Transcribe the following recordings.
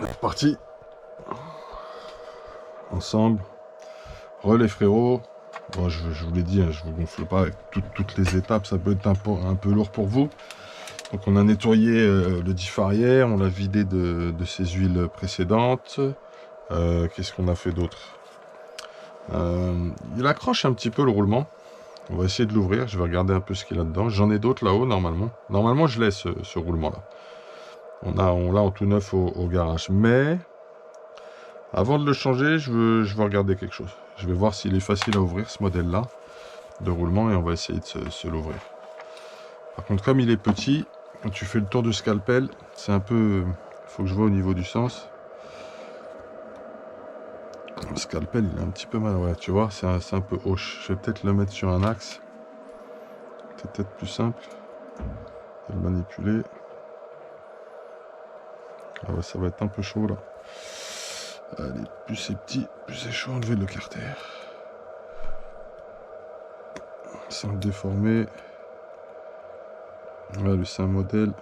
C'est parti. Ensemble. Les frérots. Bon, je vous l'ai dit, hein, je vous gonfle pas avec toutes les étapes, ça peut être un peu lourd pour vous. Donc on a nettoyé le diff arrière, on l'a vidé de ses huiles précédentes. Qu'est-ce qu'on a fait d'autre? Il accroche un petit peu le roulement. On va essayer de l'ouvrir, je vais regarder un peu ce qu'il y a dedans. J'en ai d'autres là-haut normalement. Normalement je laisse ce roulement-là. On l'a en tout neuf au garage. Mais avant de le changer, je veux regarder quelque chose. Je vais voir s'il est facile à ouvrir ce modèle-là de roulement et on va essayer de se l'ouvrir. Par contre, comme il est petit, quand tu fais le tour du scalpel, c'est un peu... Il faut que je vois au niveau du sens. Le scalpel, il est un petit peu mal. Ouais, tu vois, c'est un peu hoche. Je vais peut-être le mettre sur un axe. C'est peut-être plus simple de le manipuler. Ah ouais, ça va être un peu chaud là. Allez, plus c'est petit, plus c'est chaud. Enlever le carter. Sans le déformer. Ouais, lui c'est un modèle.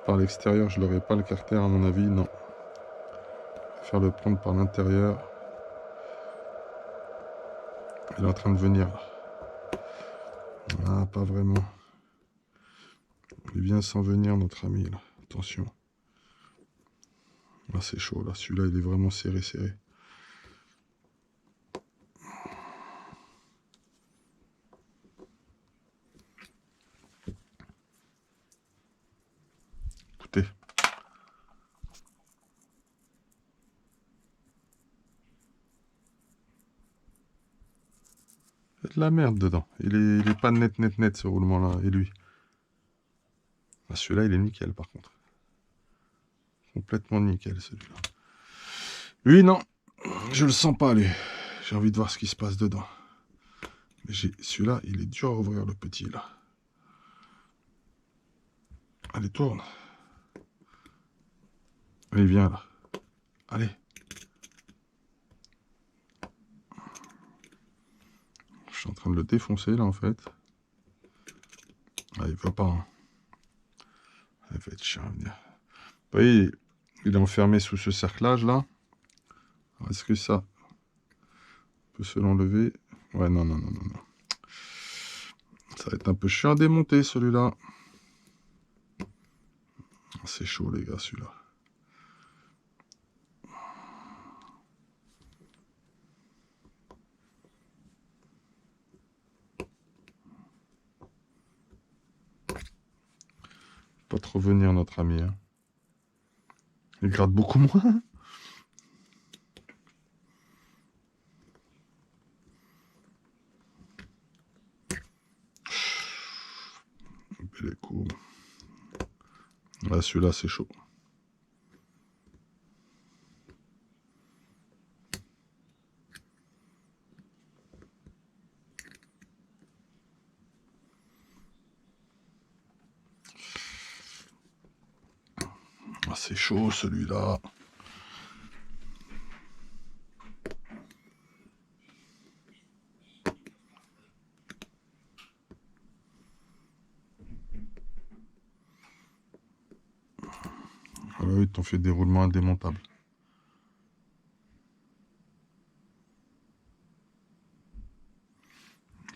Par l'extérieur, je l'aurais pas le carter à mon avis, non. Je vais faire le prendre par l'intérieur. Il est en train de venir. Ah, pas vraiment. Il vient sans venir, notre ami là. Attention. Là, c'est chaud là. Celui-là, il est vraiment serré. Écoutez. Il y a de la merde dedans. Il est pas net ce roulement là. Et lui. Ah, celui-là, il est nickel par contre. Complètement nickel celui-là. Lui, non. Je le sens pas, lui. J'ai envie de voir ce qui se passe dedans. Mais celui-là, il est dur à ouvrir, le petit, là. Allez, tourne. Allez, viens, là. Allez. Je suis en train de le défoncer, là, en fait. Ah, il va pas, hein. Il va être chiant à venir. Vous voyez, il est enfermé sous ce cerclage, là. Est-ce que ça peut se l'enlever? Ouais, non. Ça va être un peu chiant à démonter, celui-là. C'est chaud, les gars, celui-là. Pas trop venir, notre ami, hein. Il gratte beaucoup moins. Les coups. Là, celui-là, c'est chaud. Ah, c'est chaud, celui-là. Ah bah oui, t'en fais des roulements indémontables.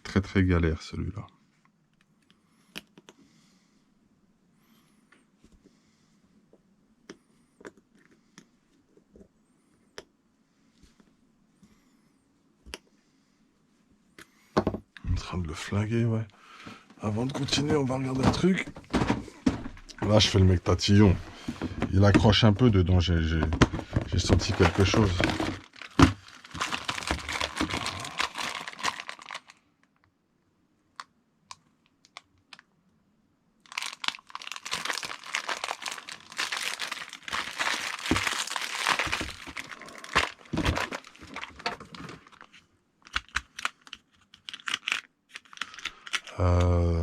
Très galère, celui-là. En train de le flinguer, ouais. Avant de continuer, on va regarder un truc. Là, je fais le mec tatillon. Il accroche un peu dedans, j'ai senti quelque chose.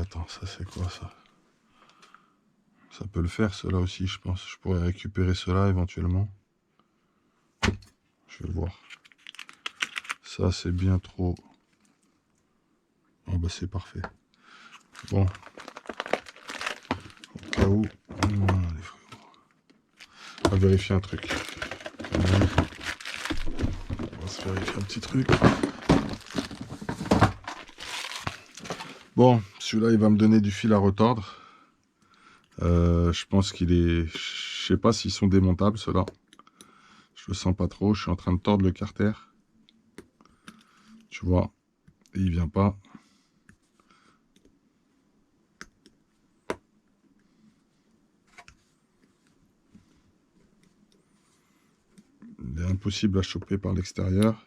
Attends, ça c'est quoi ça? Ça peut le faire, cela aussi, je pense. Je pourrais récupérer cela éventuellement. Je vais voir. Ça, c'est bien trop. Oh bah c'est parfait. Bon. Au cas où. Les frérots. On va vérifier un truc. On va se vérifier un petit truc. Bon, celui-là, il va me donner du fil à retordre. Je pense qu'il est... Je sais pas s'ils sont démontables, ceux-là. Je le sens pas trop. Je suis en train de tordre le carter. Tu vois, et il vient pas. Il est impossible à choper par l'extérieur.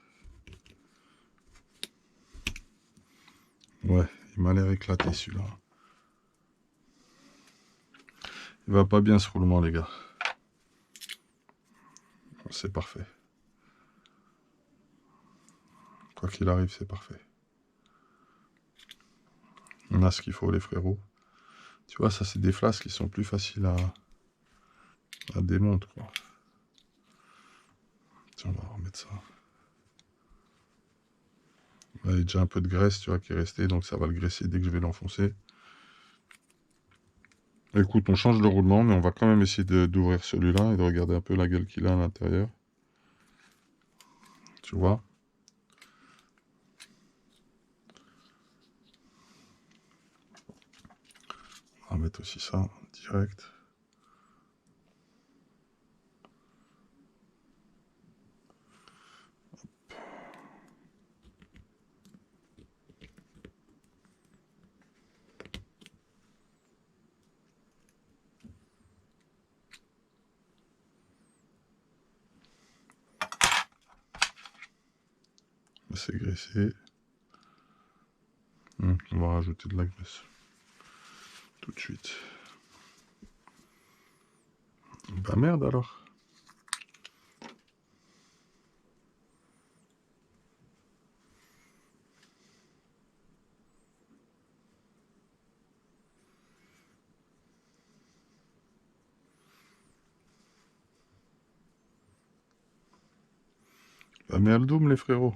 Ouais, il m'a l'air éclaté celui-là. Il va pas bien ce roulement, les gars. C'est parfait. Quoi qu'il arrive, c'est parfait. On a ce qu'il faut, les frérots. Tu vois, ça, c'est des flasques qui sont plus faciles à démonter, quoi. Tiens, on va remettre ça. Là, il y a déjà un peu de graisse, tu vois, qui est restée, donc ça va le graisser dès que je vais l'enfoncer. Écoute, on change le roulement, mais on va quand même essayer d'ouvrir celui-là et de regarder un peu la gueule qu'il a à l'intérieur. Tu vois? On va mettre aussi ça direct. C'est graissé. On va rajouter de la graisse. Tout de suite. Bah merde alors. Bah merde double les frérots.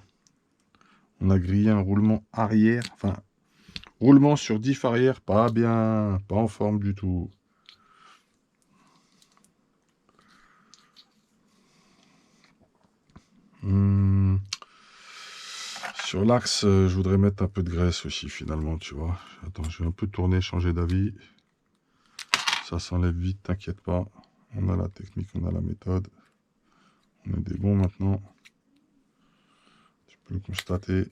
On a grillé un roulement arrière. Enfin, roulement sur diff arrière, pas bien. Pas en forme du tout. Sur l'axe, je voudrais mettre un peu de graisse aussi finalement, tu vois. Attends, je vais un peu tourner, changer d'avis. Ça s'enlève vite, t'inquiète pas. On a la technique, on a la méthode. On est des bons maintenant. Tu peux le constater.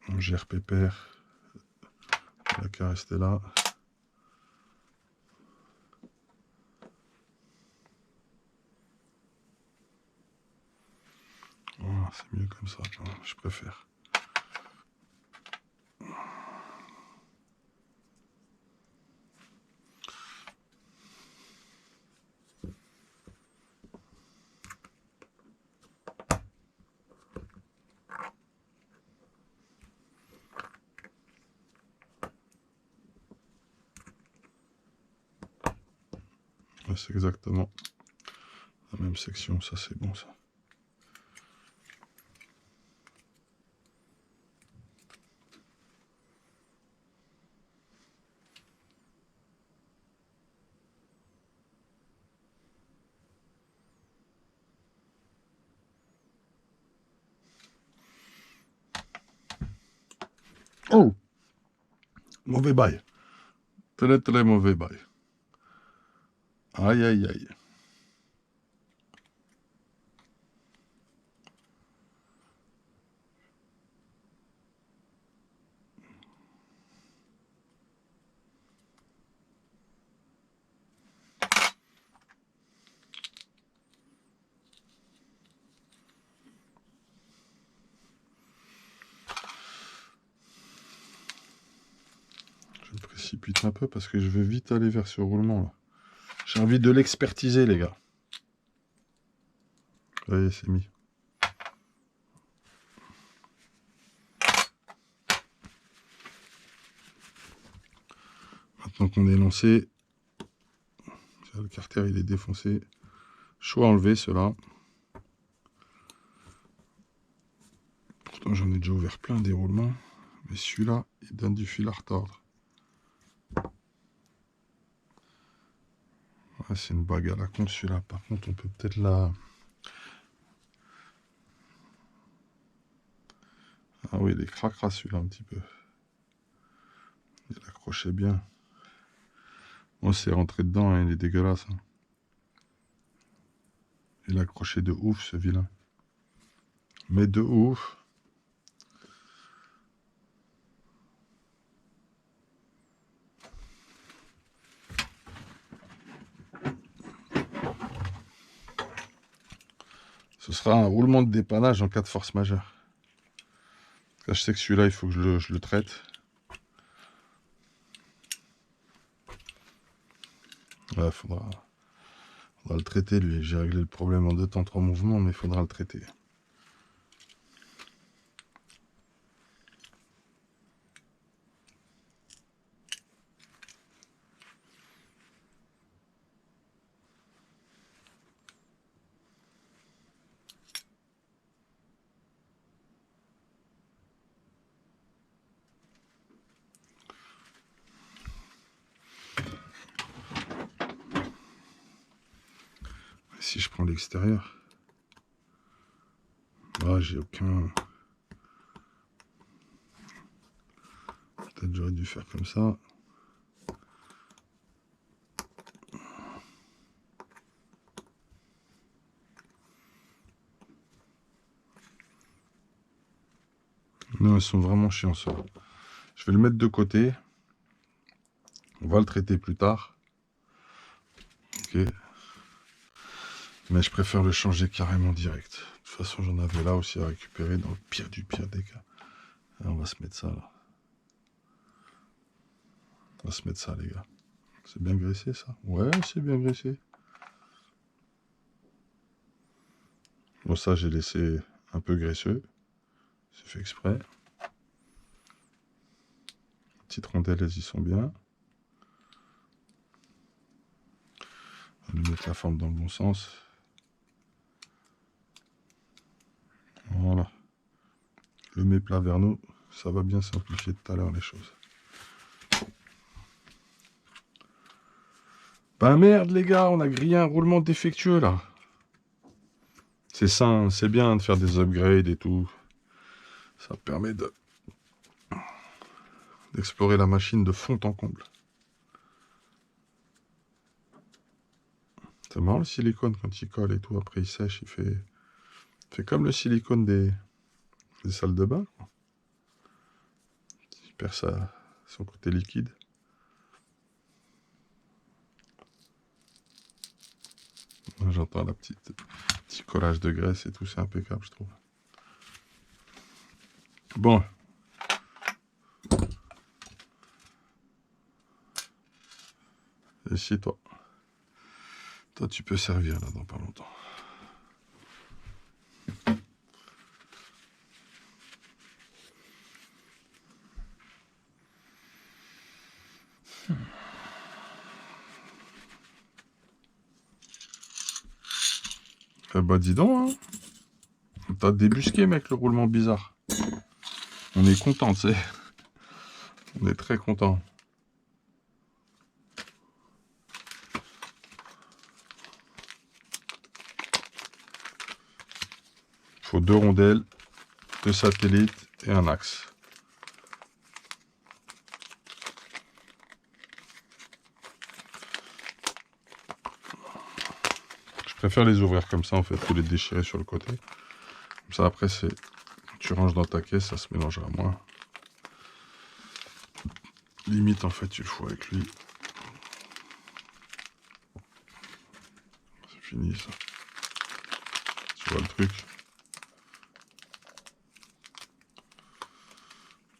On gère pépère. Il n'a qu'à rester là. Voilà, c'est mieux comme ça, je préfère. C'est exactement la même section, ça c'est bon ça. Oh! Mauvais bail. Très très mauvais bail. Aïe aïe aïe. Je me précipite un peu parce que je veux vite aller vers ce roulement là. J'ai envie de l'expertiser les gars. Vous voyez, c'est mis. Maintenant qu'on est lancé, le carter il est défoncé. Chaud à enlever cela. Pourtant j'en ai déjà ouvert plein des roulements. Mais celui-là, il donne du fil à retordre. Ah, c'est une bague à la con celui-là. Par contre, on peut peut-être la... Ah oui, il est cracra celui-là un petit peu. Il accrochait bien. Bon, c'est rentré dedans, hein, il est dégueulasse. Hein. Il accrochait de ouf ce vilain. Mais de ouf. Ce sera un roulement de dépannage en cas de force majeure. Là, je sais que celui-là, il faut que je le traite. Ouais, faudra le traiter, lui. J'ai réglé le problème en 2 temps 3 mouvements, mais il faudra le traiter. Si je prends l'extérieur, ah, j'ai aucun... Peut-être j'aurais dû faire comme ça. Non, ils sont vraiment chiants, ça. Je vais le mettre de côté. On va le traiter plus tard. Ok. Mais je préfère le changer carrément direct. De toute façon, j'en avais là aussi à récupérer dans le pire du pire des cas. Et on va se mettre ça, là. On va se mettre ça, les gars. C'est bien graissé, ça? Ouais, c'est bien graissé. Bon, ça, j'ai laissé un peu graisseux. C'est fait exprès. Les petites rondelles, elles y sont bien. On va lui mettre la forme dans le bon sens. Voilà. Le méplat vers nous, ça va bien simplifier tout à l'heure les choses. Bah merde les gars, on a grillé un roulement défectueux là. C'est sain, c'est bien de faire des upgrades et tout. Ça permet d'explorer la machine de fond en comble. C'est marrant le silicone quand il colle et tout, après il sèche, il fait comme le silicone des salles de bain. Il perd son côté liquide. J'entends petit collage de graisse et tout, c'est impeccable je trouve. Bon. Et si toi tu peux servir là dans pas longtemps. Eh bah dis donc, hein. T'as débusqué mec le roulement bizarre. On est content, tu sais. On est très content. Il faut 2 rondelles, 2 satellites et un axe. Je préfère les ouvrir comme ça en fait, que les déchirer sur le côté. Comme ça après tu ranges dans ta caisse, ça se mélangera moins. Limite en fait tu le fous avec lui. C'est fini ça. Tu vois le truc.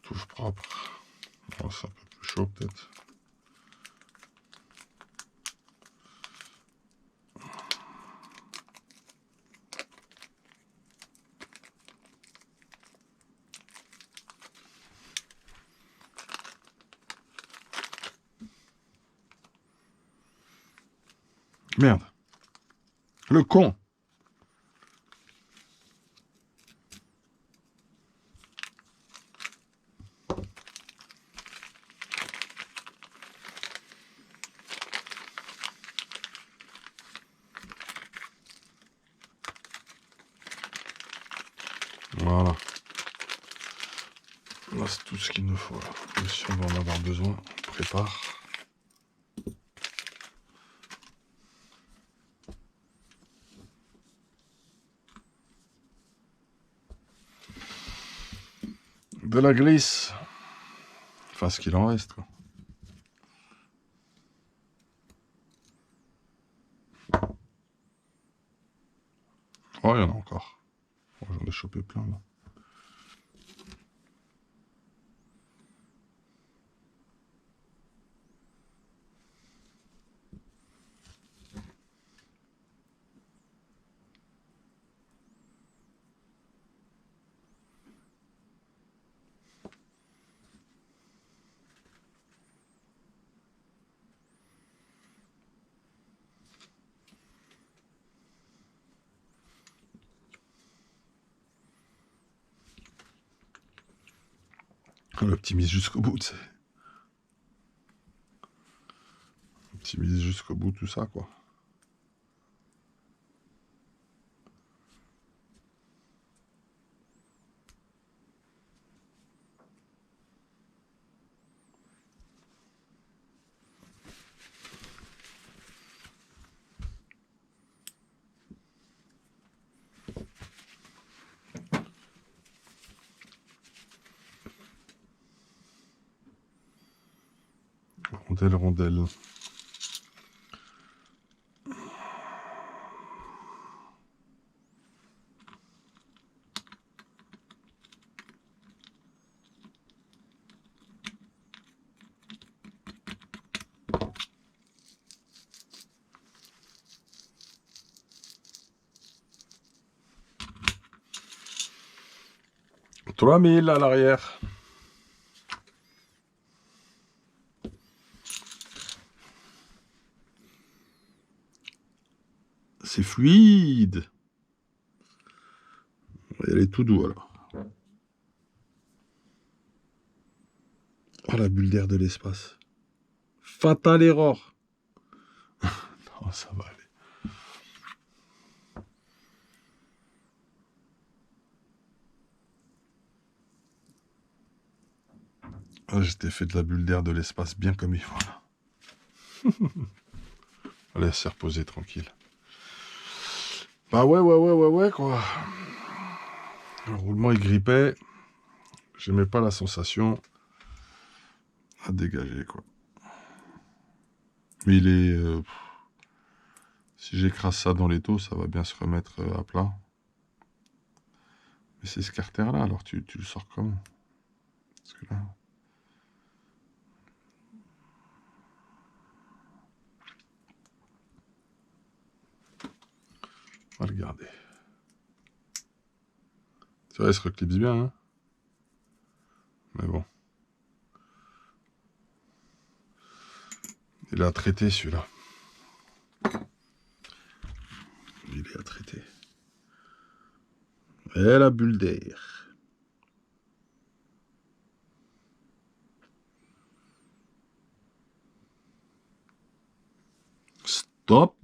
Tout propre. Bon, c'est un peu plus chaud peut-être. Merde. Le con. Voilà. Là, c'est tout ce qu'il nous faut. Là. Si on va en avoir besoin, on prépare. De la glisse. Enfin, ce qu'il en reste, quoi. Oh, il y en a encore. Oh, j'en ai chopé plein, là. On optimise jusqu'au bout, tu sais. On optimise jusqu'au bout tout ça, quoi. Rondelle, rondelle. « 3000 à l'arrière. » C'est fluide. Elle est tout doux, alors. Oh, la bulle d'air de l'espace. Fatal error. Non, ça va aller. Ah, je t'ai fait de la bulle d'air de l'espace bien comme il faut, là. Allez, se reposer tranquille. Bah ouais, quoi. Le roulement, il grippait. J'aimais pas la sensation à dégager, quoi. Mais il est... si j'écrase ça dans les taux, ça va bien se remettre à plat. Mais c'est ce carter-là, alors tu le sors comment? Parce que là... On va le garder. Tu vois, il se reclipse bien, hein. Mais bon. Il est à traiter, celui-là. Il est à traiter. Et la bulle d'air. Stop.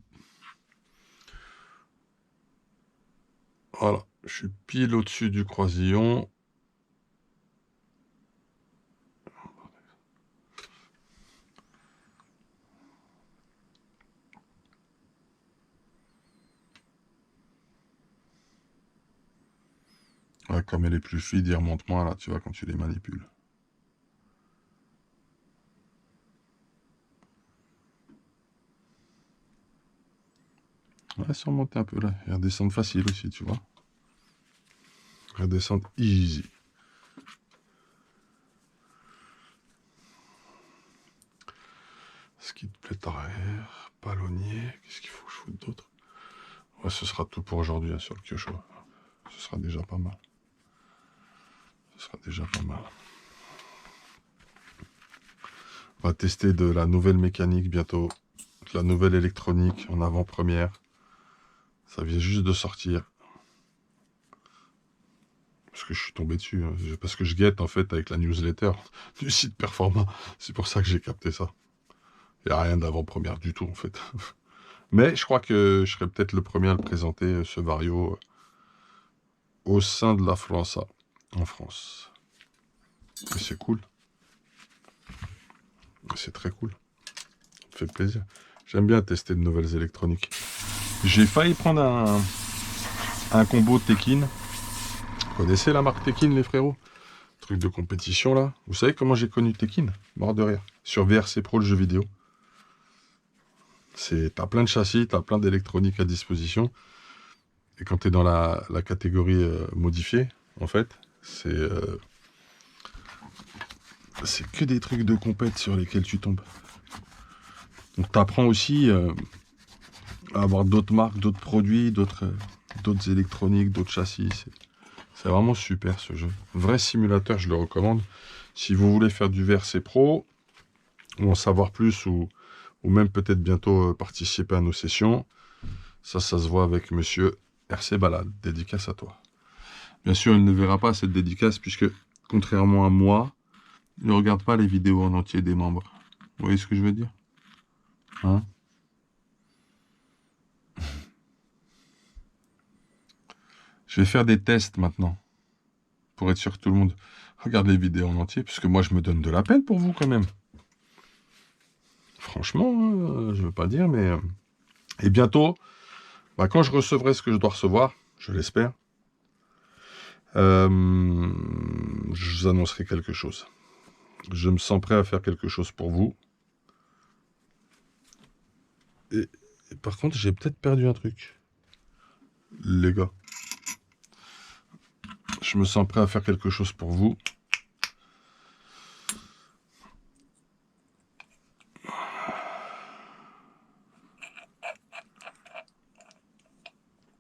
Voilà. Je suis pile au-dessus du croisillon. Ouais, comme elle est plus fluide, il remonte moins, là, tu vois, quand tu les manipules. Ouais, sans monter un peu, là. Et redescendre facile aussi, tu vois. Redescendre easy. Skid plate arrière, palonnier. Qu'est-ce qu'il faut que je foute d'autre? Ouais, ce sera tout pour aujourd'hui, hein, sur le Kyosho. Ce sera déjà pas mal. Ce sera déjà pas mal. On va tester de la nouvelle mécanique bientôt. De la nouvelle électronique en avant-première. Ça vient juste de sortir. Parce que je suis tombé dessus. Hein. Parce que je guette, en fait, avec la newsletter du site Performa. C'est pour ça que j'ai capté ça. Il n'y a rien d'avant-première du tout, en fait. Mais je crois que je serai peut-être le premier à le présenter, ce Vario, au sein de la França, en France. Et c'est cool. C'est très cool. Ça fait plaisir. J'aime bien tester de nouvelles électroniques. J'ai failli prendre un combo Tekin. Vous connaissez la marque Tekin, les frérots? Truc de compétition, là. Vous savez comment j'ai connu Tekin? Mort de rire. Sur VRC Pro, le jeu vidéo. T'as plein de châssis, t'as plein d'électronique à disposition. Et quand t'es dans la catégorie modifiée, en fait, c'est que des trucs de compète sur lesquels tu tombes. Donc t'apprends aussi à avoir d'autres marques, d'autres produits, d'autres électroniques, d'autres châssis. C'est vraiment super ce jeu. Vrai simulateur, je le recommande. Si vous voulez faire du VRC Pro, ou en savoir plus, ou même peut-être bientôt participer à nos sessions, ça se voit avec monsieur RC Balade. Dédicace à toi. Bien sûr, il ne verra pas cette dédicace, puisque, contrairement à moi, il ne regarde pas les vidéos en entier des membres. Vous voyez ce que je veux dire? Hein? Je vais faire des tests maintenant, pour être sûr que tout le monde regarde les vidéos en entier, puisque moi je me donne de la peine pour vous quand même. Franchement, je veux pas dire, mais... Et bientôt, quand je recevrai ce que je dois recevoir, je l'espère, je vous annoncerai quelque chose. Je me sens prêt à faire quelque chose pour vous. Et par contre, j'ai peut-être perdu un truc. Les gars. Je me sens prêt à faire quelque chose pour vous.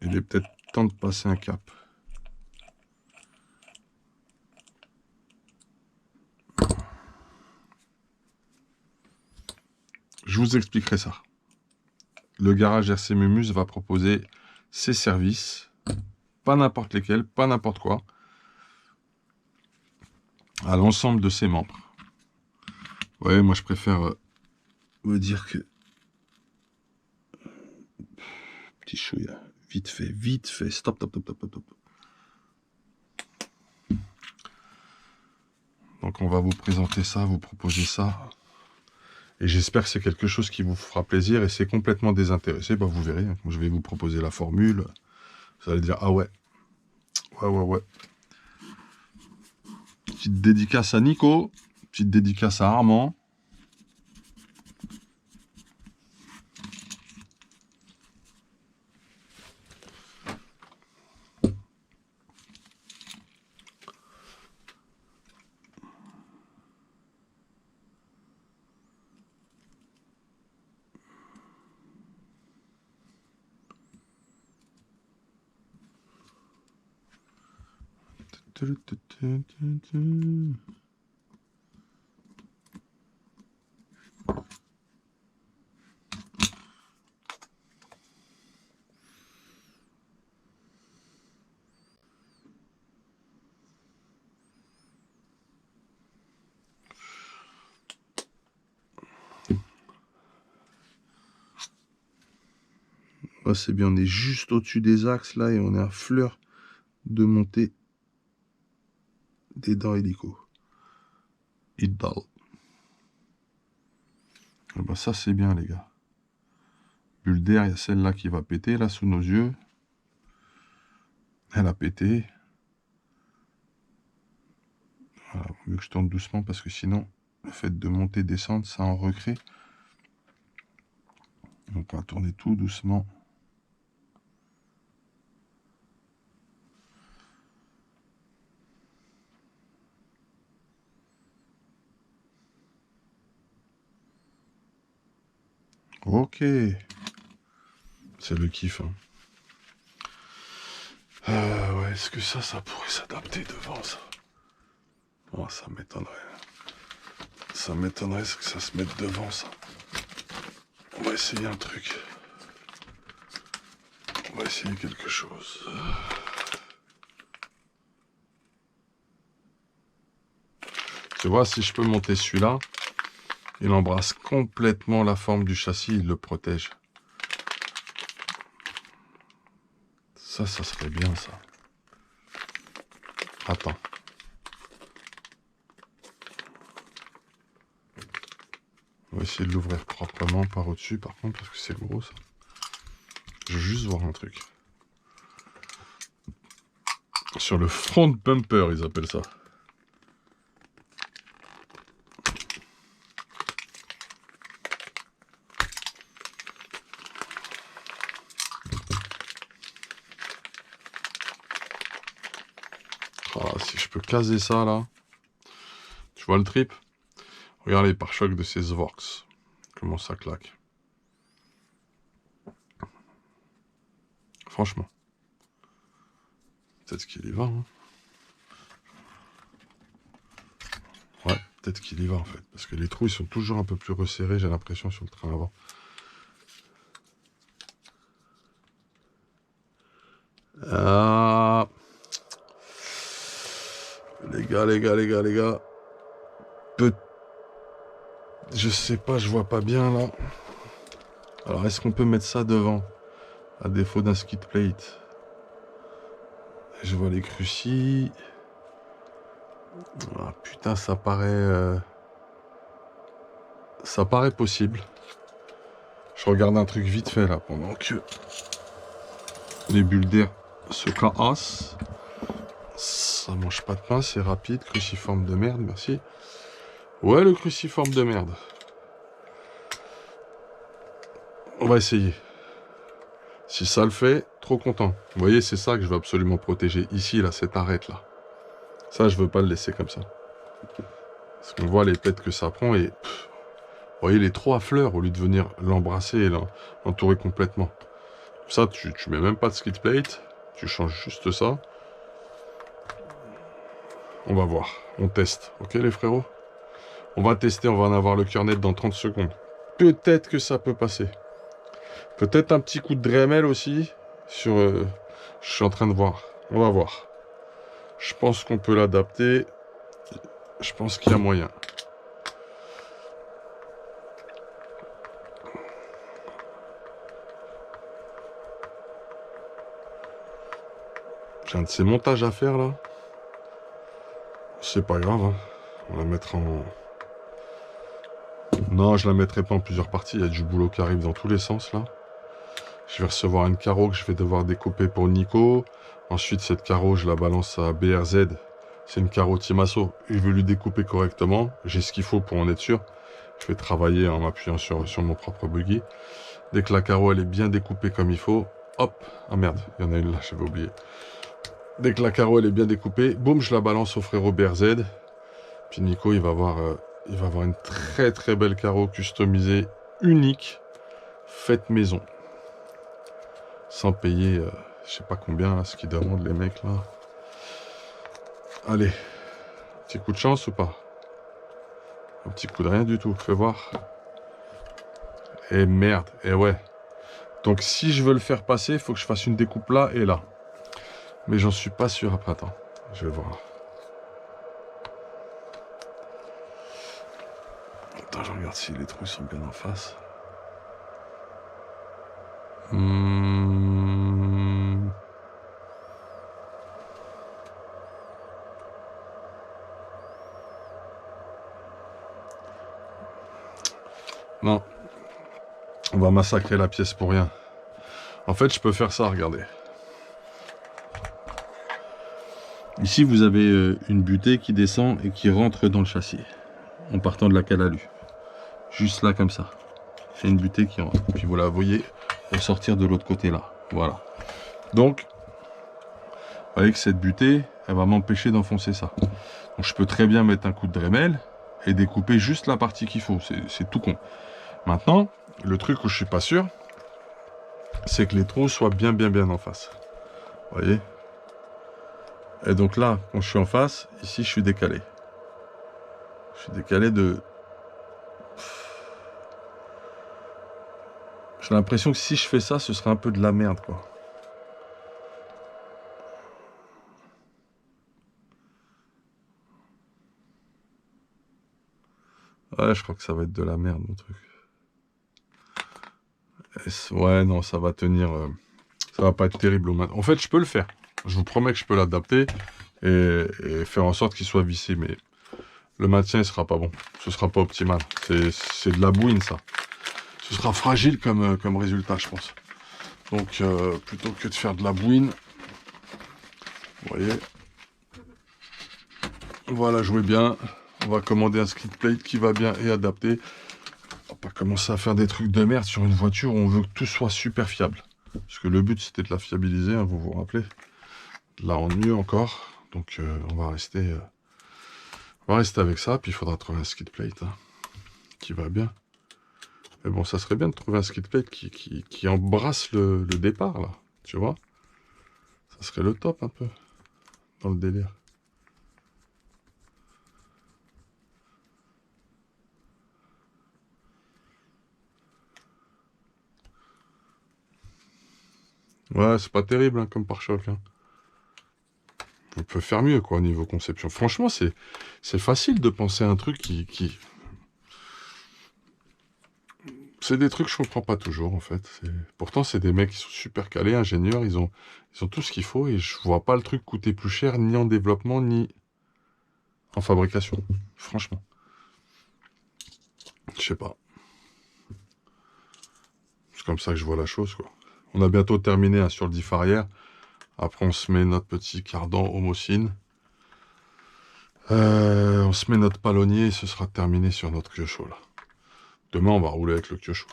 Il est peut-être temps de passer un cap. Je vous expliquerai ça. Le garage RC Mumuse va proposer ses services, pas n'importe lesquels, pas n'importe quoi, à l'ensemble de ses membres. Ouais, moi je préfère vous dire que... Petit chouïa, vite fait, stop. Donc on va vous présenter ça, vous proposer ça. Et j'espère que c'est quelque chose qui vous fera plaisir, et c'est complètement désintéressé. Vous verrez, hein. Je vais vous proposer la formule. Vous allez dire, ah ouais. Ouais. Petite dédicace à Nico. Petite dédicace à Armand. C'est bien, on est juste au-dessus des axes là, et on est à fleur de montée des dents hélico. Ça c'est bien les gars. Bulle d'air, il y a celle-là qui va péter là sous nos yeux. Elle a pété. Voilà, vaut mieux que je tourne doucement, parce que sinon, le fait de monter, descendre, ça en recrée. Donc on va tourner tout doucement. Ok. C'est le kiff. Hein. Ouais, est-ce que ça pourrait s'adapter devant ça? Oh, ça m'étonnerait. Ça m'étonnerait que ça se mette devant ça. On va essayer un truc. On va essayer quelque chose. Tu vois, si je peux monter celui-là, il embrasse complètement la forme du châssis, il le protège. Ça serait bien ça. Attends. On va essayer de l'ouvrir proprement par au-dessus, par contre, parce que c'est gros, ça. Je veux juste voir un truc. Sur le front bumper, ils appellent ça. Ah, si je peux caser ça, là. Tu vois le trip? Regarde les pare-chocs de ces Zvorx. Comment ça claque. Franchement. Peut-être qu'il y va, hein. Ouais, peut-être qu'il y va, en fait. Parce que les trous, ils sont toujours un peu plus resserrés, j'ai l'impression, sur le train avant. Ah... Les gars. Je sais pas, je vois pas bien, là. Alors, est-ce qu'on peut mettre ça devant? À défaut d'un skid plate. Je vois les crucis. Ah, putain, ça paraît possible. Je regarde un truc vite fait, là, pendant que les bulles d'air se cassent. Ça mange pas de pain, c'est rapide. Cruciforme de merde, merci. Ouais, le cruciforme de merde. On va essayer. Si ça le fait, trop content. Vous voyez, c'est ça que je veux absolument protéger. Ici, là, cette arête, là. Ça, je veux pas le laisser comme ça. Parce qu'on voit les pètes que ça prend et... vous voyez, il est trop à fleur au lieu de venir l'embrasser et l'entourer complètement. Ça, tu mets même pas de skid plate. Tu changes juste ça. On va voir. On teste. Ok, les frérots? On va tester. On va en avoir le cœur net dans 30 secondes. Peut-être que ça peut passer. Peut-être un petit coup de Dremel aussi. Sur... je suis en train de voir. On va voir. Je pense qu'on peut l'adapter. Je pense qu'il y a moyen. J'ai un de ces montages à faire là. C'est pas grave. Hein. On va la mettre en... Non, je la mettrai pas en plusieurs parties. Il y a du boulot qui arrive dans tous les sens là. Je vais recevoir une carreau que je vais devoir découper pour Nico. Ensuite, cette carreau, je la balance à BRZ. C'est une carreau Timasso. Je vais lui découper correctement. J'ai ce qu'il faut pour en être sûr. Je vais travailler en m'appuyant sur mon propre buggy. Dès que la carreau elle est bien découpée comme il faut, hop. Ah merde, il y en a une là, j'avais oublié. Dès que la carreau elle est bien découpée, boum, je la balance au frérot BRZ. Puis Nico, il va avoir une très très belle carreau customisée, unique, faite maison. Sans payer, je sais pas combien, là, ce qu'ils demandent les mecs là. Allez, petit coup de chance ou pas? Un petit coup de rien du tout, fais voir. Et merde, et ouais. Donc si je veux le faire passer, il faut que je fasse une découpe là et là. Mais j'en suis pas sûr après, attends, je vais voir. Attends, je regarde si les trous sont bien en face. Non. On va massacrer la pièce pour rien. En fait, je peux faire ça, regardez. Ici, vous avez une butée qui descend et qui rentre dans le châssis. En partant de la cale à alu. Juste là, comme ça. C'est une butée qui rentre. Puis vous la voyez ressortir de l'autre côté là. Voilà. Donc, vous voyez que cette butée, elle va m'empêcher d'enfoncer ça. Donc je peux très bien mettre un coup de Dremel et découper juste la partie qu'il faut. C'est tout con. Maintenant, le truc où je suis pas sûr, c'est que les trous soient bien en face. Vous voyez? Et donc là, quand je suis en face, ici je suis décalé. Je suis décalé de... J'ai l'impression que si je fais ça, ce serait un peu de la merde, quoi. Ouais, je crois que ça va être de la merde, mon truc. Ouais, non, ça va tenir... ça va pas être terrible. En fait, je peux le faire. Je vous promets que je peux l'adapter. et faire en sorte qu'il soit vissé. Mais le maintien, il sera pas bon. Ce sera pas optimal. C'est de la bouine, ça. Ce sera fragile comme résultat, je pense. Donc, plutôt que de faire de la bouine, vous voyez, on va la jouer bien. On va commander un skid plate qui va bien et adapté. On va pas commencer à faire des trucs de merde sur une voiture où on veut que tout soit super fiable. Parce que le but, c'était de la fiabiliser, hein, vous vous rappelez. De la rendre mieux encore. Donc, on va rester avec ça. Puis, il faudra trouver un skid plate qui va bien. Mais bon, ça serait bien de trouver un skid plate qui embrasse le départ, là. Tu vois? Ça serait le top, un peu, dans le délire. Ouais, c'est pas terrible, hein, comme pare-choc, hein. On peut faire mieux, quoi, au niveau conception. Franchement, c'est facile de penser à un truc qui... C'est des trucs que je comprends pas toujours, en fait. Pourtant, c'est des mecs qui sont super calés, ingénieurs, ils ont tout ce qu'il faut, et je vois pas le truc coûter plus cher, ni en développement, ni en fabrication. Franchement. Je sais pas. C'est comme ça que je vois la chose, quoi. On a bientôt terminé sur le diff arrière. Après, on se met notre petit cardan homocine. On se met notre palonnier et ce sera terminé sur notre Kyosho, là. Demain, on va rouler avec le Kyosho.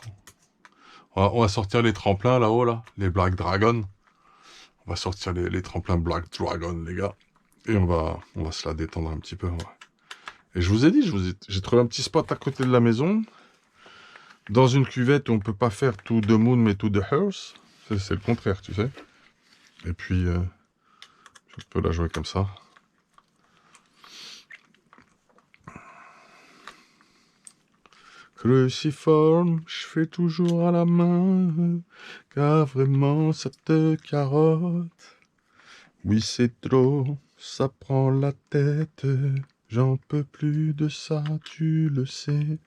On va sortir les tremplins là-haut, là, les Black Dragon. On va sortir les tremplins Black Dragon, les gars. Et on va se la détendre un petit peu. Ouais. Et je vous ai dit, j'ai trouvé un petit spot à côté de la maison. Dans une cuvette où on peut pas faire tout de moon, mais tout de hearth. C'est le contraire, tu sais. Et puis, je peux la jouer comme ça. Cruciforme, je fais toujours à la main, car vraiment ça te carotte. Oui, c'est trop, ça prend la tête, j'en peux plus de ça, tu le sais.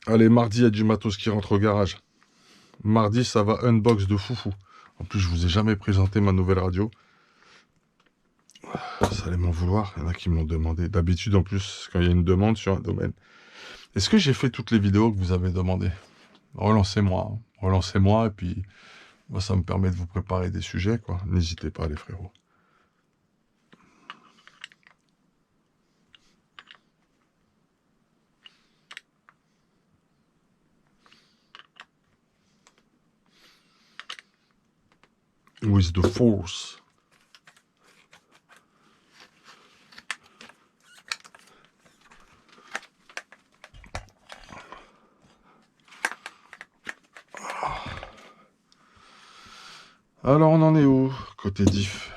Allez, mardi, il y a du matos qui rentre au garage. Mardi, ça va unbox de foufou. En plus, je vous ai jamais présenté ma nouvelle radio. Ça allait m'en vouloir, il y en a qui me l'ont demandé. D'habitude, en plus, quand il y a une demande sur un domaine. Est-ce que j'ai fait toutes les vidéos que vous avez demandées? Relancez-moi, hein. Relancez-moi, et puis moi, ça me permet de vous préparer des sujets, quoi. N'hésitez pas, les frérots. With the force. Alors, on en est où, côté diff?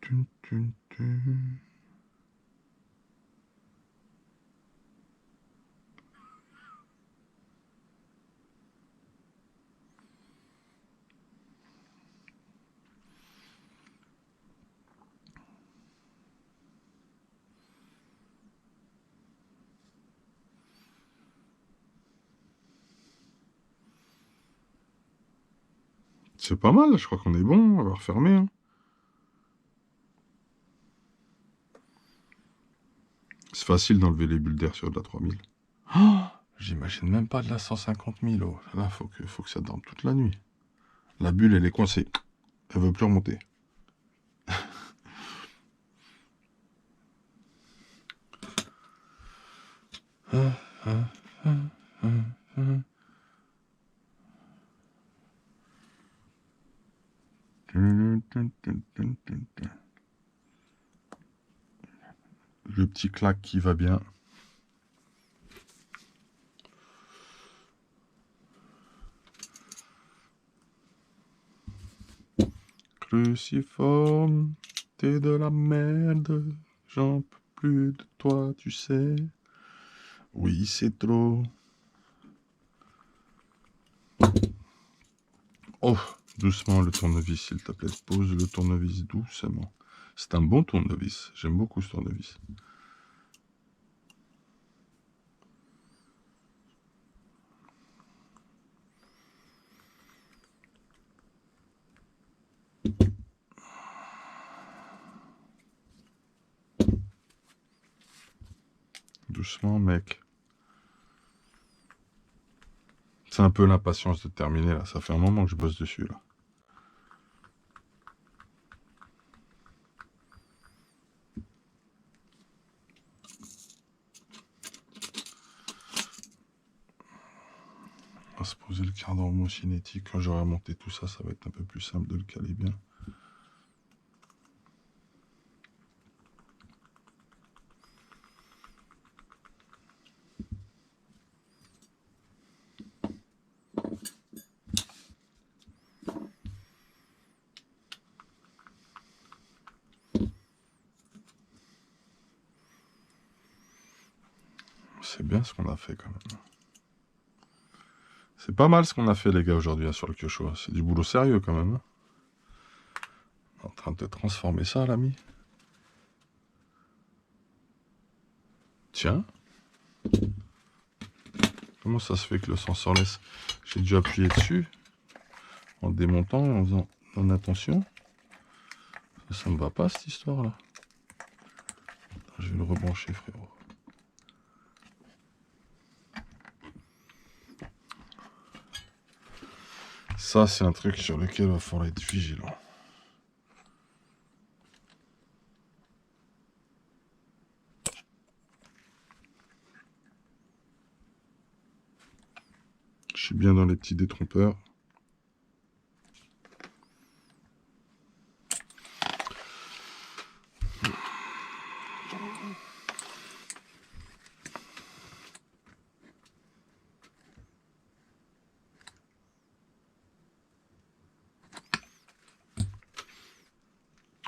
Tun, tun, tun. C'est pas mal, je crois qu'on est bon, on va refermer. Hein. C'est facile d'enlever les bulles d'air sur de la 3000. Oh, j'imagine même pas de la 150 000. Oh. Là, faut que ça dorme toute la nuit. La bulle, elle est coincée. Elle veut plus remonter. Le petit claque qui va bien. Cruciforme, t'es de la merde. J'en peux plus de toi, tu sais. Oui, c'est trop. Oh, doucement le tournevis, s'il te plaît. Pose le tournevis doucement. C'est un bon tournevis. J'aime beaucoup ce tournevis. doucement, mec. C'est un peu l'impatience de terminer, là. Ça fait un moment que je bosse dessus, là. On va se poser le cadre homocinétique. Quand j'aurai monté tout ça, ça va être un peu plus simple de le caler bien. C'est bien ce qu'on a fait quand même. C'est pas mal ce qu'on a fait les gars aujourd'hui sur le Kyosho. C'est du boulot sérieux quand même. En train de transformer ça l'ami. Tiens. Comment ça se fait que le sang s'en laisse? J'ai dû appuyer dessus en démontant et en faisant attention. Ça me va pas cette histoire là. Je vais le rebrancher frérot. Ça, c'est un truc sur lequel il va falloir être vigilant. Je suis bien dans les petits détrompeurs.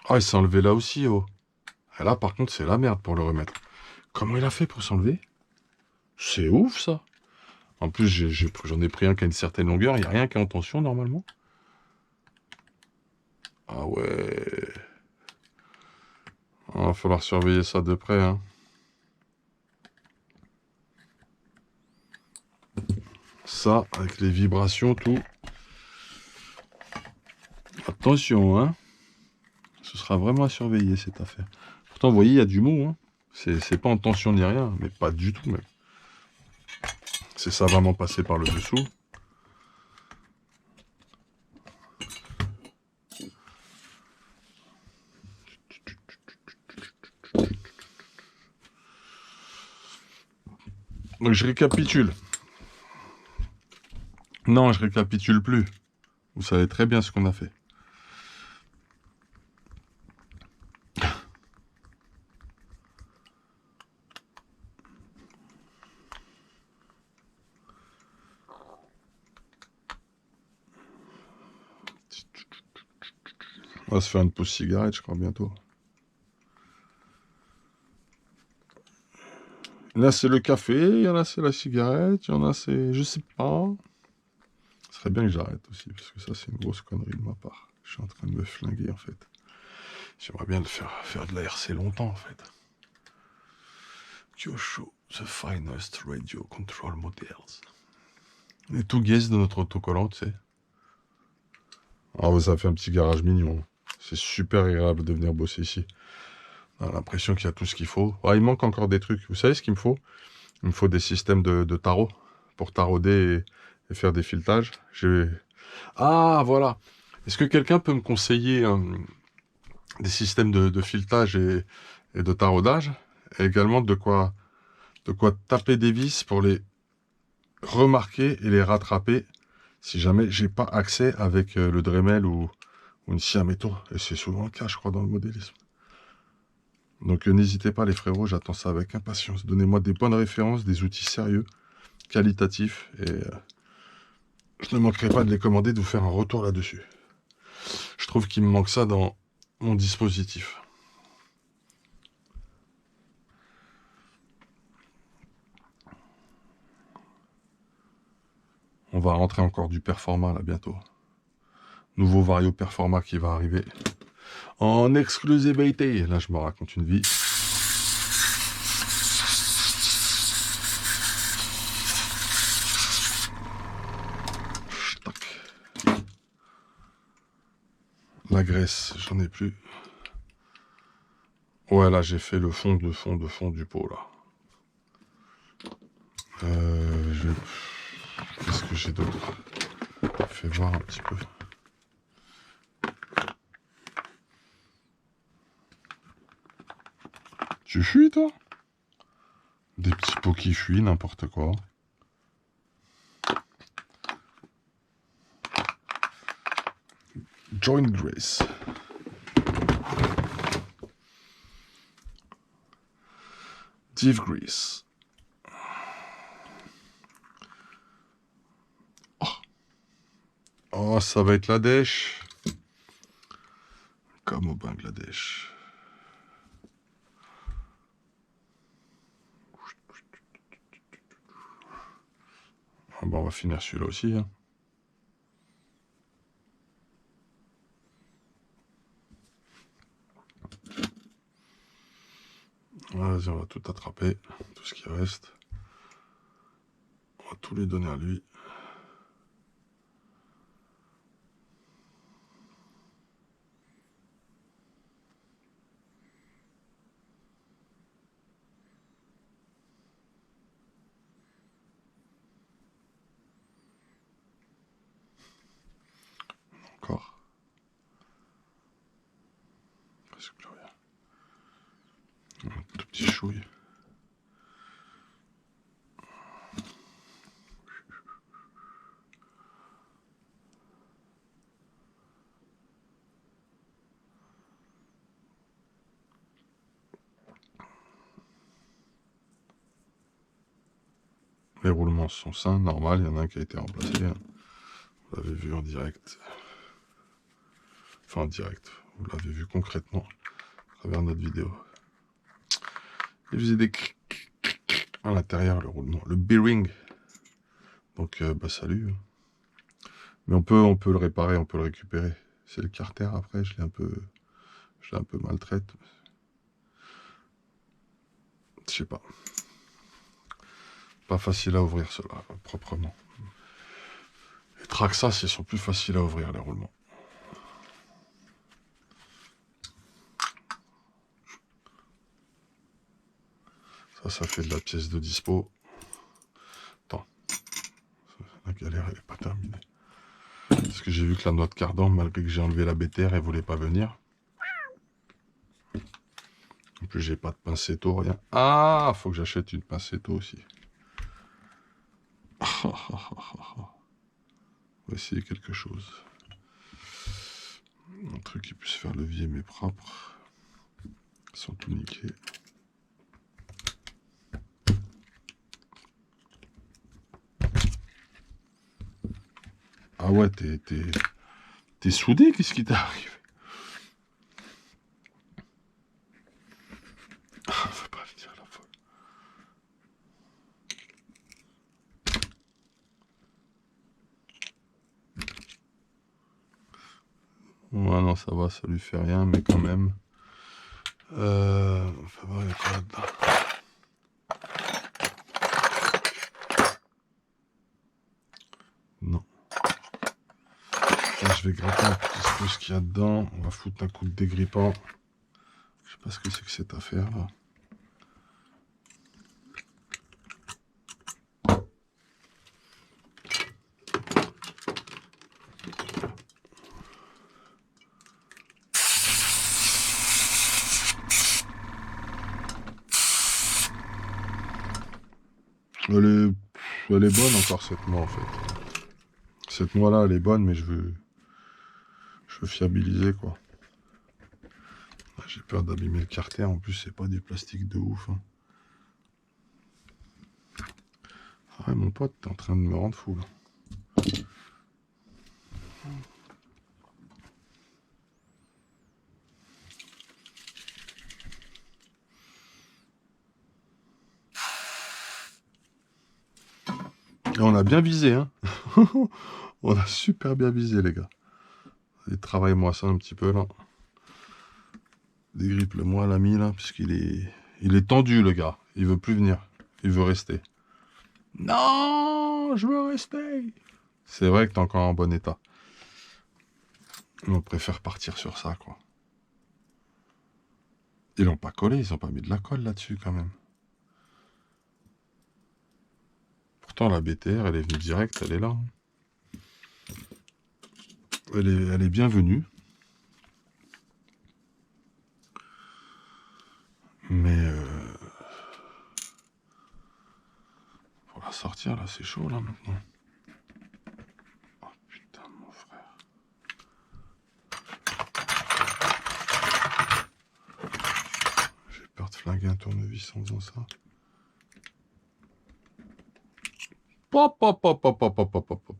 Ah, il s'est enlevé là aussi, oh. Et là, par contre, c'est la merde pour le remettre. Comment il a fait pour s'enlever? C'est ouf, ça. En plus, j'en ai pris un qui a une certaine longueur. Il n'y a rien qui est en tension, normalement. Ah ouais. Il va falloir surveiller ça de près, hein. Ça, avec les vibrations, tout. Attention, hein. Ce sera vraiment à surveiller, cette affaire. Pourtant, vous voyez, il y a du mou, hein. C'est pas en tension ni rien, mais pas du tout, même. C'est ça vraiment passé par le dessous. Donc je récapitule. Non, je récapitule plus. Vous savez très bien ce qu'on a fait. On va se faire une pause cigarette, je crois, bientôt. Il y en a, c'est le café, il y en a, c'est la cigarette, il y en a, c'est... je sais pas. Ce serait bien que j'arrête aussi, parce que ça, c'est une grosse connerie de ma part. Je suis en train de me flinguer, en fait. J'aimerais bien le faire de la RC longtemps, en fait. Kyosho, the finest radio control models. On est tout gaze de notre autocollant, tu sais. Ah, ça fait un petit garage mignon. C'est super agréable de venir bosser ici. On a l'impression qu'il y a tout ce qu'il faut. Ah, il manque encore des trucs. Vous savez ce qu'il me faut? Il me faut des systèmes de tarot pour tarauder et faire des filetages. Ah, voilà. Est-ce que quelqu'un peut me conseiller des systèmes de filetage et de taraudage? Et également de quoi taper des vis pour les remarquer et les rattraper si jamais j'ai pas accès avec le Dremel ou une scie à métaux. Et c'est souvent le cas, je crois, dans le modélisme. Donc n'hésitez pas les frérots, j'attends ça avec impatience. Donnez-moi des bonnes références, des outils sérieux, qualitatifs, et je ne manquerai pas de les commander, de vous faire un retour là-dessus. Je trouve qu'il me manque ça dans mon dispositif. On va rentrer encore du Performa là bientôt. Nouveau Vario Performa qui va arriver en exclusivité. Là je me raconte une vie. La graisse, j'en ai plus. Ouais, là, j'ai fait le fond du pot, là. Qu'est-ce que j'ai d'autre? Fais voir un petit peu. Tu fuis, toi? Des petits pots qui fuient, n'importe quoi. Joint Grace. Div Grease. Oh, ça va être la dèche. Comme au Bangladesh. Ah bon, on va finir celui-là aussi. Hein. Vas-y, on va tout attraper. Tout ce qui reste. On va tout lui donner à lui. Encore. Presque plus rien. Un tout petit chouille. Les roulements sont sains, normal. Il y en a un qui a été remplacé. Hein. Vous l'avez vu en direct. Enfin, en direct. Vous l'avez vu concrètement à travers notre vidéo. Il faisait des à l'intérieur, le roulement. Le bearing. Donc, bah, salut. Mais on peut le réparer, on peut le récupérer. C'est le carter après, je l'ai un peu maltraite. Je sais pas. Pas facile à ouvrir cela, proprement. Les Traxxas, ils sont plus faciles à ouvrir, les roulements. Ça fait de la pièce de dispo. Attends. La galère, elle n'est pas terminée. Parce que j'ai vu que la noix de cardan, malgré que j'ai enlevé la BTR, elle voulait pas venir. En plus, j'ai pas de pincetto, rien. Ah, faut que j'achète une pincetto aussi. On va essayer quelque chose. Un truc qui puisse faire levier mais propre. Ils sont tout niqués. Ah ouais, t'es soudé, qu'est-ce qui t'arrive? Ah, faut pas venir la folle. Ouais, non, ça va, ça lui fait rien, mais quand même. Faut voir, il y a quoi là-dedans? Non. Là, je vais gratter un petit peu ce qu'il y a dedans. On va foutre un coup de dégrippant. Je sais pas ce que c'est que cette affaire là. Elle est bonne encore cette noix en fait. Cette noix là elle est bonne mais je veux fiabiliser quoi. J'ai peur d'abîmer le carter, en plus c'est pas du plastique de ouf. Hein. Ah ouais mon pote, t'es en train de me rendre fou là. Et on a bien visé hein. On a super bien visé les gars. Allez, travaille-moi ça un petit peu là. Dégrippe-le-moi l'ami là, puisqu'il est tendu le gars. Il veut plus venir. Il veut rester. Non, je veux rester. C'est vrai que t'es encore en bon état. On préfère partir sur ça quoi. Ils l'ont pas collé, ils ont pas mis de la colle là-dessus quand même. Pourtant, la BTR, elle est venue direct, elle est là. Elle est bienvenue. Mais pour la sortir, là, c'est chaud, là, maintenant. Oh, putain, mon frère. J'ai peur de flinguer un tournevis en faisant ça. Pop, pop, pop, pop, pop, pop, pop, pop.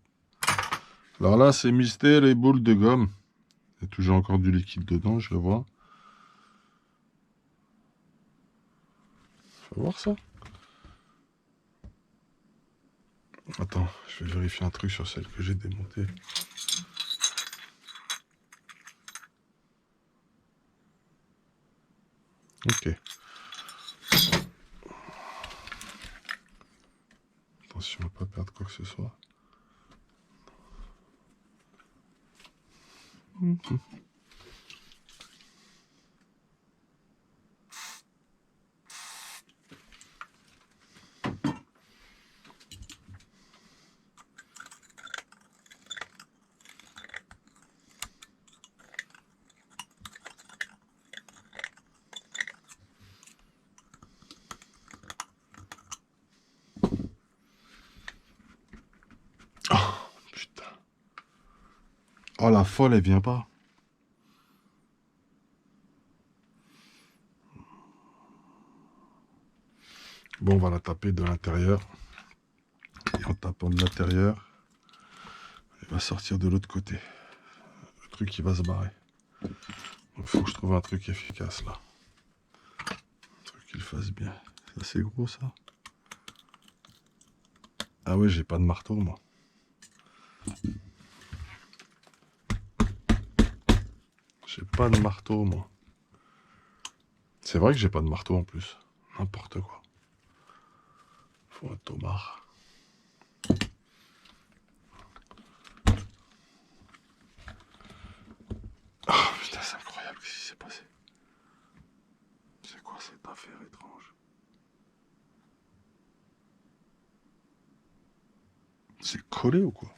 Alors là, c'est mystère et boule de gomme. Il y a toujours encore du liquide dedans, je le vois. Faut voir ça. Attends, je vais vérifier un truc sur celle que j'ai démontée. Ok. Attention à ne pas perdre quoi que ce soit. Oh, putain. Oh, la folle, elle vient pas. Bon, on va la taper de l'intérieur. Et en tapant de l'intérieur, elle va sortir de l'autre côté. Le truc, il va se barrer. Il faut que je trouve un truc efficace, là. Un truc qu'il fasse bien. C'est assez gros, ça. Ah ouais, j'ai pas de marteau, moi. J'ai pas de marteau, moi. C'est vrai que j'ai pas de marteau, en plus. N'importe quoi. Faut un tomard. Oh putain, c'est incroyable ce qui s'est passé. C'est quoi cette affaire étrange? C'est collé ou quoi?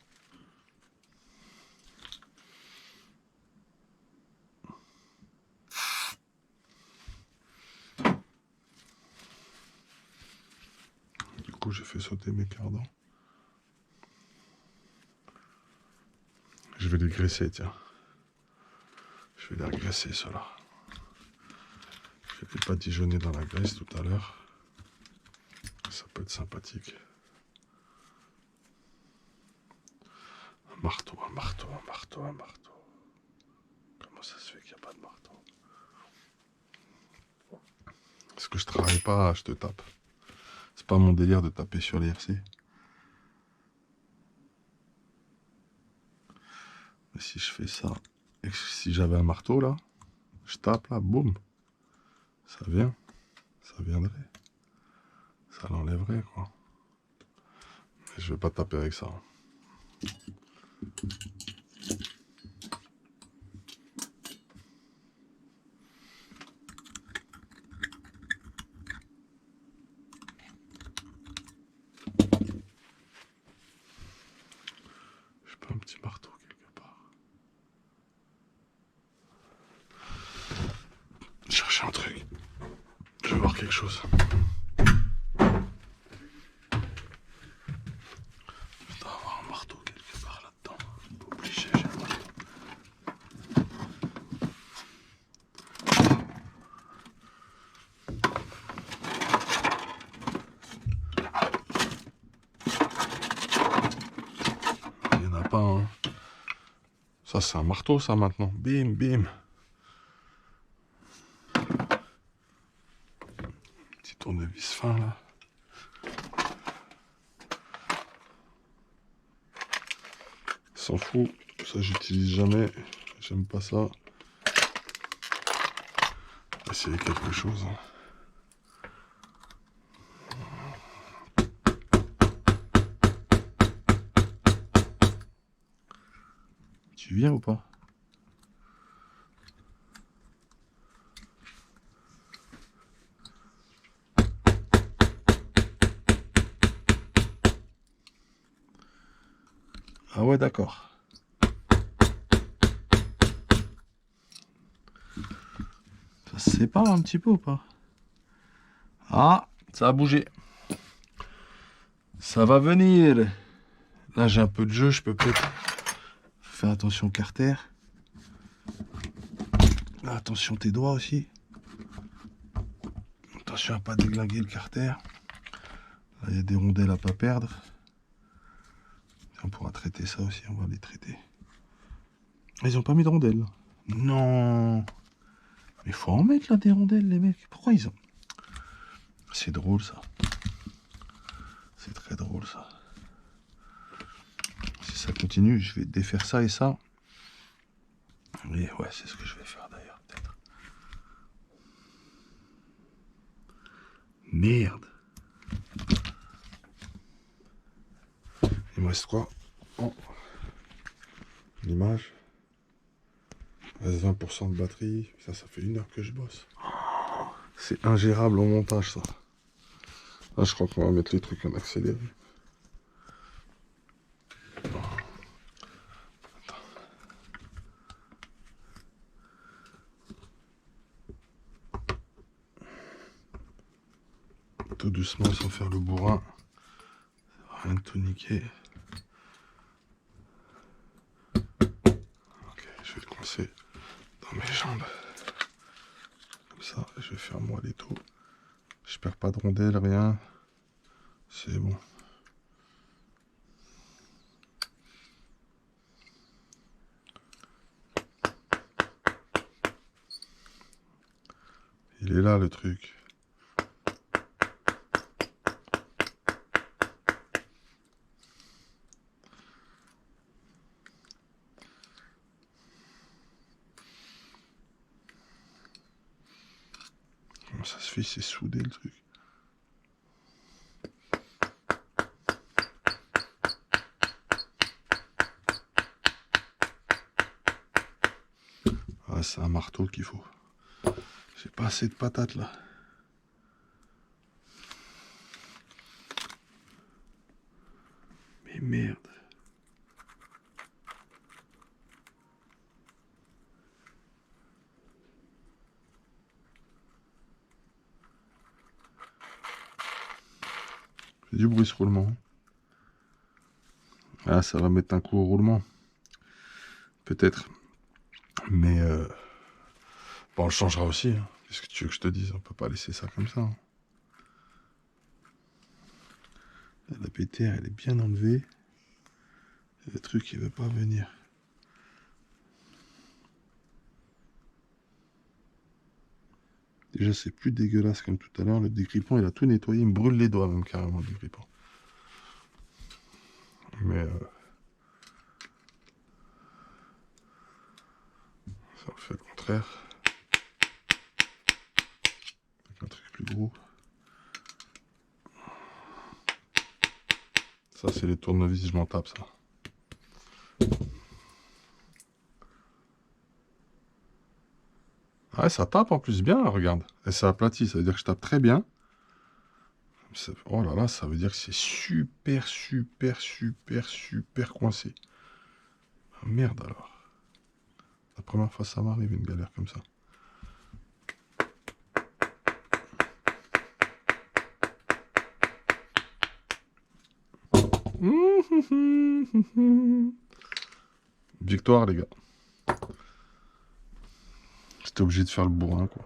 Du coup, j'ai fait sauter mes cardans. Je vais les graisser, tiens. Je vais les agresser, ceux-là. Je les ai pas badigeonner dans la graisse tout à l'heure. Ça peut être sympathique. Un marteau, un marteau, un marteau, un marteau. Comment ça se fait qu'il n'y a pas de marteau? Parce que je travaille pas, je te tape. C'est pas mon délire de taper sur les RC. Mais si je fais ça, et si j'avais un marteau là, je tape là, boum. Ça vient. Ça viendrait. Ça l'enlèverait, quoi. Mais je vais pas taper avec ça. Je pas un petit marteau quelque part. Chercher un truc. Je vais voir quelque chose. Je dois avoir un marteau quelque part là-dedans. Pas obligé, j'ai un marteau. Il n'y en a pas, hein. Ça, c'est un marteau, ça, maintenant. Bim, bim. Petit tournevis fin, là. S'en fout. Ça, j'utilise jamais. J'aime pas ça. Essayer quelque chose. Tu viens ou pas? Ah ouais, d'accord. Ça se sépare un petit peu ou pas? Ah, ça a bougé. Ça va venir. Là, j'ai un peu de jeu, je peux peut-être faire attention au carter. Là, attention tes doigts aussi. Attention à pas déglinguer le carter. Là, il y a des rondelles à pas perdre. On pourra traiter ça aussi, on va les traiter. Ils ont pas mis de rondelles. Non. Mais faut en mettre là des rondelles, les mecs. Pourquoi ils ont... C'est drôle ça. C'est très drôle ça. Si ça continue, je vais défaire ça et ça. Et ouais, c'est ce que je vais faire d'ailleurs, peut-être. Merde. Il me reste quoi? Oh. L'image. Il reste 20% de batterie. Ça fait 1 heure que je bosse. C'est ingérable au montage ça. Là, je crois qu'on va mettre les trucs en accéléré. Tout doucement sans faire le bourrin. Rien de tout niquer. Ok, je vais le coincer dans mes jambes. Comme ça, je vais faire moi les taux. Je perds pas de rondelles, rien. C'est bon. Il est là le truc. Comment ça se fait, c'est soudé le truc. Ah, c'est un marteau qu'il faut. J'ai pas assez de patates là. Mais merde. C'est du bruit ce roulement. Ah, ça va mettre un coup au roulement. Peut-être. Mais bon, on le changera aussi. Hein. Qu'est-ce que tu veux que je te dise? On peut pas laisser ça comme ça. Hein. La pétère, elle est bien enlevée. Le truc, il veut pas venir. Déjà, c'est plus dégueulasse comme tout à l'heure. Le dégrippant, il a tout nettoyé. Il me brûle les doigts, même carrément, le dégrippant. Mais ça fait le contraire. Avec un truc plus gros. Ça, c'est les tournevis, je m'en tape, ça. Ouais, ça tape en plus bien, regarde. Et ça aplatit, ça veut dire que je tape très bien. Oh là là, ça veut dire que c'est super, super, super, super coincé. Ah, merde alors. La première fois ça m'arrive une galère comme ça. Victoire les gars. J'étais obligé de faire le bourrin quoi.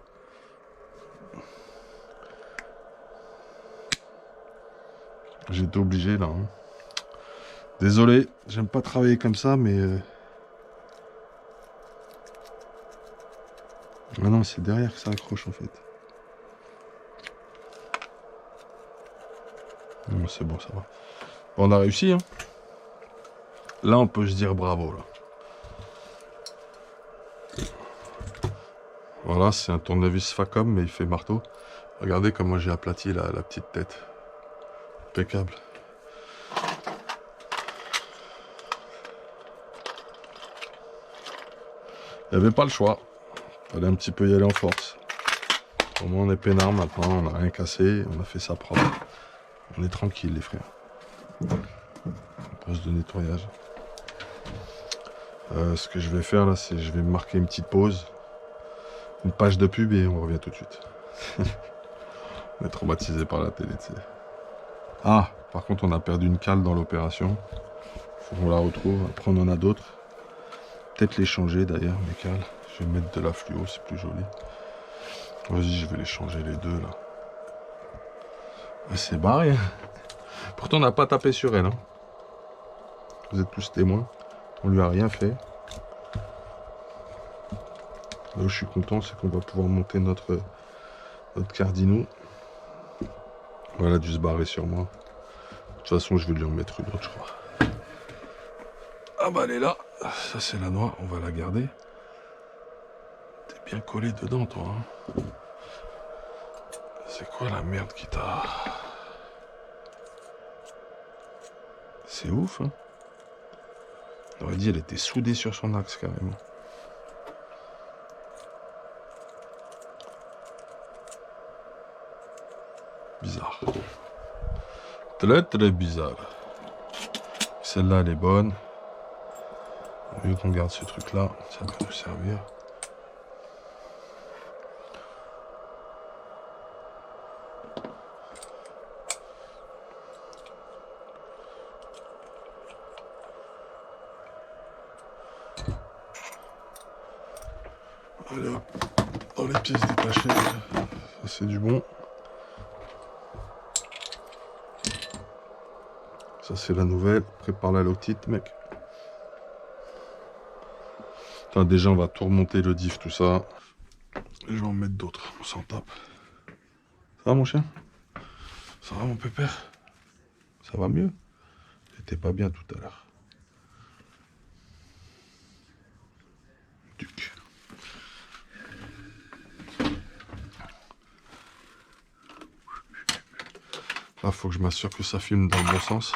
J'étais obligé là. Hein. Désolé, j'aime pas travailler comme ça mais... Ah non, c'est derrière que ça accroche en fait. Non, c'est bon, ça va. Bon, on a réussi. Hein. Là, on peut se dire bravo. Là. Voilà, c'est un tournevis Facom, mais il fait marteau. Regardez comment j'ai aplati la petite tête. Impeccable. Il n'y avait pas le choix. Il fallait un petit peu y aller en force. Au moins, on est peinard maintenant. On n'a rien cassé. On a fait ça propre. On est tranquille, les frères. Poste de nettoyage. Ce que je vais faire là, c'est je vais me marquer une petite pause, une page de pub et on revient tout de suite. On est traumatisé par la télé, tu sais. Ah, par contre, on a perdu une cale dans l'opération. Faut qu'on la retrouve. Après, on en a d'autres. Peut-être les changer d'ailleurs, mes cales. Je vais mettre de la fluo, c'est plus joli. Vas-y, je vais les changer les deux là. C'est barré. Pourtant, on n'a pas tapé sur elle. Hein. Vous êtes tous témoins. On lui a rien fait. Là où je suis content, c'est qu'on va pouvoir monter notre Cardino. Voilà, dû se barrer sur moi. De toute façon, je vais lui en mettre une autre, je crois. Ah bah, elle est là. Ça, c'est la noix. On va la garder. T'es bien collé dedans, toi. Hein. C'est quoi la merde qui t'a... C'est ouf, hein. On aurait dit elle était soudée sur son axe, carrément. Bizarre. Très très bizarre. Celle-là, elle est bonne. Mieux qu'on garde ce truc-là, ça va nous servir. Allez hop, dans les pièces détachées, ça c'est du bon. Ça c'est la nouvelle, prépare la loctite mec. Enfin, déjà on va tout remonter le diff, tout ça. Et je vais en mettre d'autres, on s'en tape. Ça va mon chien? Ça va mon pépère? Ça va mieux? T'étais pas bien tout à l'heure. Duc. Là, faut que je m'assure que ça filme dans le bon sens.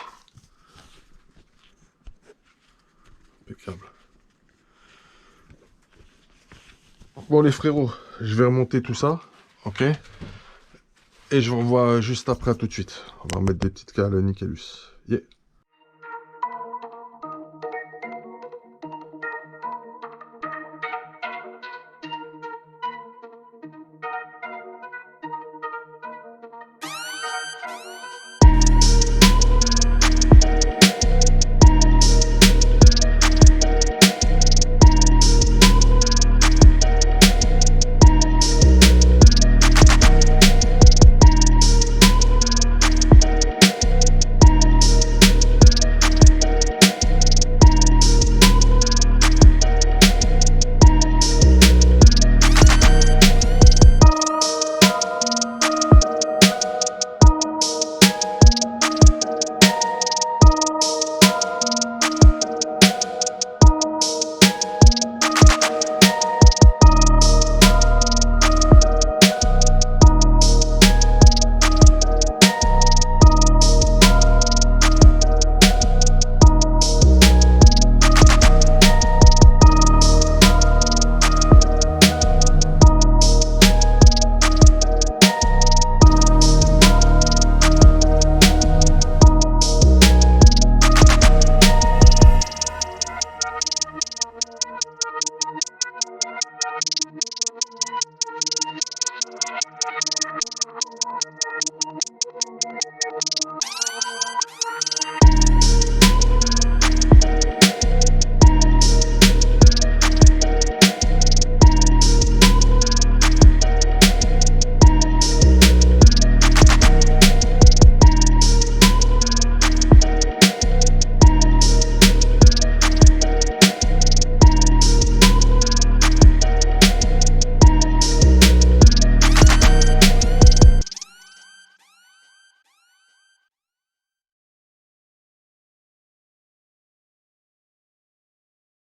Impeccable. Bon les frérots, je vais remonter tout ça, ok? Et je vous revois juste après, à tout de suite. On va remettre des petites cales nickelus. Yeah.